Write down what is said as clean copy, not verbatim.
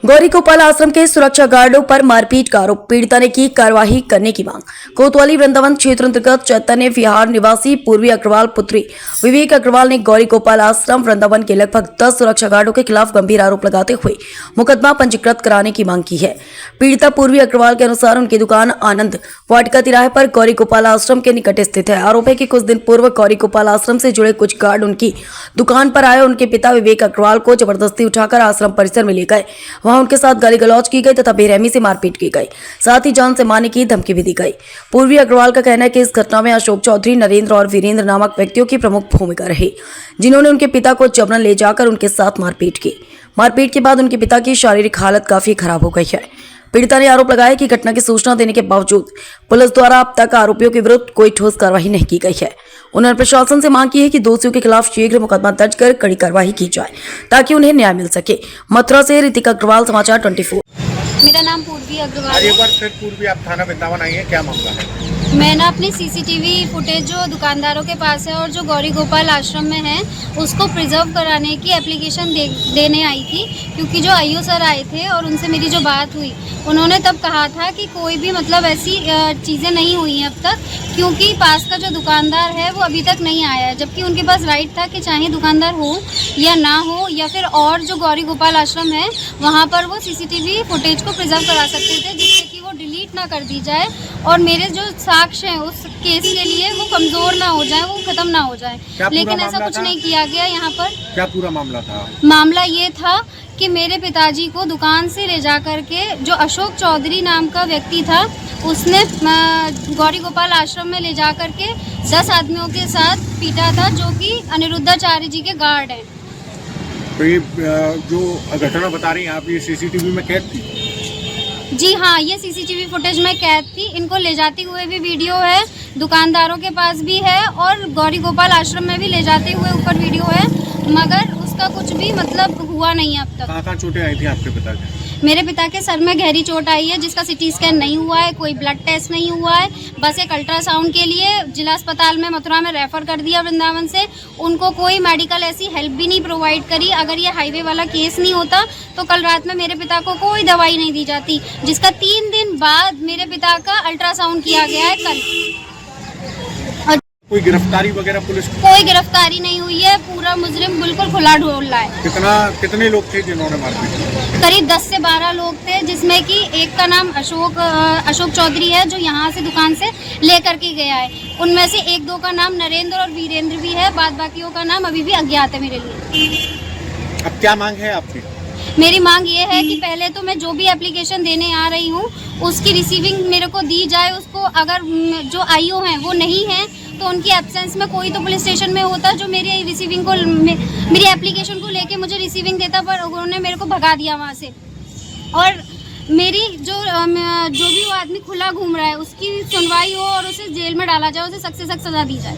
गौरी गोपाल आश्रम के सुरक्षा गार्डों पर मारपीट का आरोप, पीड़िता ने की कार्रवाई करने की मांग। कोतवाली वृंदावन क्षेत्र अंतर्गत चैतन्य विहार निवासी पूर्वी अग्रवाल पुत्री विवेक अग्रवाल ने गौरी गोपाल आश्रम वृंदावन के लगभग 10 सुरक्षा गार्डों के खिलाफ गंभीर आरोप लगाते हुए मुकदमा पंजीकृत कराने की मांग की है। पीड़िता पूर्वी अग्रवाल के अनुसार उनकी दुकान आनंद वाटिका तिराहे पर गौरी गोपाल आश्रम के निकट स्थित है। आरोप है कि कुछ दिन पूर्व गौरी गोपाल आश्रम से जुड़े कुछ गार्ड उनकी दुकान पर आए। उनके पिता विवेक अग्रवाल को जबरदस्ती उठाकर आश्रम परिसर में ले गए। वहां उनके साथ गाली गलौज की गई तथा बेरहमी से मारपीट की गई, साथ ही जान से मारने की धमकी भी दी गई। पूर्वी अग्रवाल का कहना है कि इस घटना में अशोक चौधरी, नरेंद्र और वीरेंद्र नामक व्यक्तियों की प्रमुख भूमिका रही, जिन्होंने उनके पिता को जबरन ले जाकर उनके साथ मारपीट की। मारपीट के बाद उनके पिता की शारीरिक हालत काफी खराब हो गई है। पीड़िता ने आरोप लगाया कि घटना की सूचना देने के बावजूद पुलिस द्वारा अब तक आरोपियों के विरुद्ध कोई ठोस कार्रवाई नहीं की गई है। उन्होंने प्रशासन से मांग की है कि दोषियों के खिलाफ शीघ्र मुकदमा दर्ज कर कड़ी कार्रवाई की जाए ताकि उन्हें न्याय मिल सके। मथुरा से ऋतिका अग्रवाल, समाचार 24। मेरा नाम पूर्वी अग्रवाल है। एक बार फिर पूर्वी आप थाना वृंदावन आई है, क्या मामला है? मैं ना अपनी सीसीटीवी फुटेज जो दुकानदारों के पास है और जो गौरी गोपाल आश्रम में है उसको प्रिजर्व कराने की एप्लीकेशन देने आई थी, क्योंकि जो आईओ सर आए थे और उनसे मेरी जो बात हुई, उन्होंने तब कहा था कि कोई भी मतलब ऐसी चीज़ें नहीं हुई हैं अब तक, क्योंकि पास का जो दुकानदार है वो अभी तक नहीं आया है। जबकि उनके पास राइट था कि चाहे दुकानदार हो या ना हो, या फिर और जो गौरी गोपाल आश्रम है वहाँ पर वो सीसीटीवी फुटेज को प्रिजर्व करा सकते थे, जिससे कि वो डिलीट ना कर दी जाए और मेरे जो साक्ष्य हैं उस केस के लिए वो कमज़ोर ना हो जाए, वो ख़त्म ना हो जाए। लेकिन ऐसा कुछ नहीं किया गया यहाँ पर। क्या पूरा मामला था? मामला ये था कि मेरे पिताजी को दुकान से ले जा कर के जो अशोक चौधरी नाम का व्यक्ति था उसने गौरी गोपाल आश्रम में ले जा कर के 10 आदमियों के साथ पीटा था, जो कि अनिरुद्धाचार्य जी के गार्ड हैं। तो ये जो घटना बता रही हैं आप, ये सीसीटीवी में कैद थी? जी हाँ, ये सीसीटीवी फुटेज में कैद थी। इनको ले जाते हुए भी वीडियो है, दुकानदारों के पास भी है और गौरी गोपाल आश्रम में भी ले जाते हुए ऊपर वीडियो है, मगर उसका कुछ भी मतलब हुआ नहीं है अब तक। कहाँ चोटें आई थी आपके पिता के? मेरे पिता के सर में गहरी चोट आई है, जिसका सिटी स्कैन नहीं हुआ है, कोई ब्लड टेस्ट नहीं हुआ है, बस एक अल्ट्रासाउंड के लिए जिला अस्पताल में मथुरा में रेफर कर दिया वृंदावन से। उनको कोई मेडिकल ऐसी हेल्प भी नहीं प्रोवाइड करी। अगर ये हाईवे वाला केस नहीं होता तो कल रात में मेरे पिता को कोई दवाई नहीं दी जाती, जिसका 3 दिन बाद मेरे पिता का अल्ट्रासाउंड किया गया है कल। कोई गिरफ्तारी वगैरह पुलिस? कोई गिरफ्तारी नहीं हुई है, पूरा मुजरिम बिल्कुल खुला ढोल रहा है। कितने लोग थे जिन्होंने मारपीट की? करीब 10 से 12 लोग थे, जिसमें कि एक का नाम अशोक चौधरी है जो यहाँ से दुकान से लेकर के गया है। उनमें से 1-2 का नाम नरेंद्र और वीरेंद्र भी है, बाद बाकियों का नाम अभी भी अज्ञात है मेरे लिए। अब क्या मांग है आपकी? मेरी मांग ये है कि पहले तो मैं जो भी एप्लीकेशन देने आ रही हूँ उसकी रिसीविंग मेरे को दी जाए। उसको अगर जो आईओ हैं वो नहीं है तो उनकी एब्सेंस में कोई तो पुलिस स्टेशन में होता जो मेरी रिसीविंग को मेरी एप्लीकेशन को लेके मुझे रिसीविंग देता, पर उन्होंने मेरे को भगा दिया वहाँ से। और मेरी जो भी वो आदमी खुला घूम रहा है उसकी सुनवाई हो और उसे जेल में डाला जाए, उसे सख्त से सख्त सजा दी जाए।